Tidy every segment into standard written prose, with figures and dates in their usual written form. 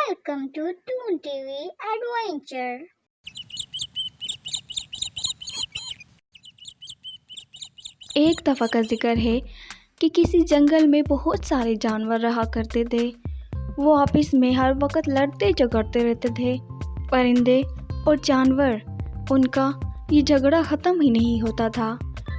Welcome to Toon TV Adventure. ایک دفعہ کا ذکر ہے کہ کسی جنگل میں بہت سارے جانور رہا کرتے تھے۔ وہ آپس میں ہر وقت لڑتے جھگڑتے رہتے تھے۔ پرندے اور جانور، ان کا یہ جھگڑا ختم ہی نہیں ہوتا تھا۔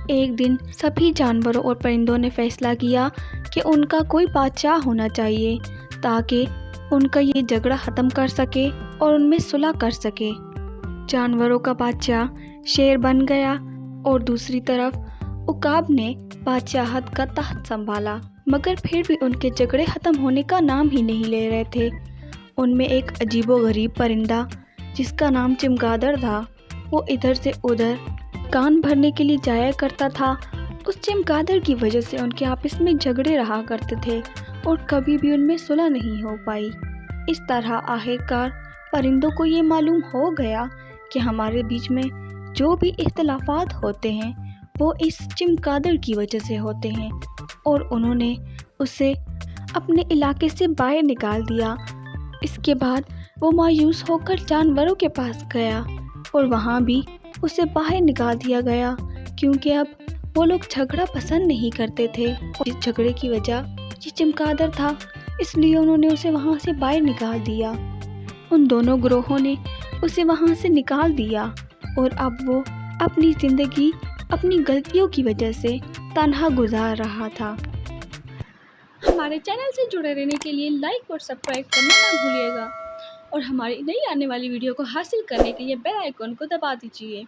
ایک دن سبھی جانوروں اور پرندوں نے فیصلہ کیا کہ ان کا کوئی بادشاہ ہونا چاہیے تاکہ ان کا یہ جھگڑا ختم کر سکے اور ان میں صلح کر سکے۔ جانوروں کا بادشاہ شیر بن گیا اور دوسری طرف عقاب نے بادشاہت کا تخت سنبھالا، مگر پھر بھی ان کے جھگڑے ختم ہونے کا نام ہی نہیں لے رہے تھے۔ ان میں ایک عجیب و غریب پرندہ جس کا نام چمگادڑ تھا، وہ ادھر سے ادھر کان بھرنے کے لیے جایا کرتا تھا۔ اس چمگادڑ کی وجہ سے ان کے آپس میں جھگڑے رہا کرتے تھے اور کبھی بھی ان میں صلح نہیں ہو پائی۔ اس طرح آخرکار پرندوں کو یہ معلوم ہو گیا کہ ہمارے بیچ میں جو بھی اختلافات ہوتے ہیں وہ اس چمگادڑ کی وجہ سے ہوتے ہیں، اور انہوں نے اسے اپنے علاقے سے باہر نکال دیا۔ اس کے بعد وہ مایوس ہو کر جانوروں کے پاس گیا اور وہاں بھی اسے باہر نکال دیا گیا، کیونکہ اب وہ لوگ جھگڑا پسند نہیں کرتے تھے۔ اس جھگڑے کی وجہ یہ چمگادڑ تھا، اس لیے انہوں نے اسے وہاں سے باہر نکال دیا۔ ان دونوں گروہوں نے اسے وہاں سے نکال دیا اور اب وہ اپنی زندگی اپنی غلطیوں کی وجہ سے تنہا گزار رہا تھا۔ ہمارے چینل سے جڑے رہنے کے لیے لائک اور سبسکرائب کرنا نہ بھولیے گا، اور ہماری نئی آنے والی ویڈیو کو حاصل کرنے کے لیے بیل آئیکن کو دبا دیجیے۔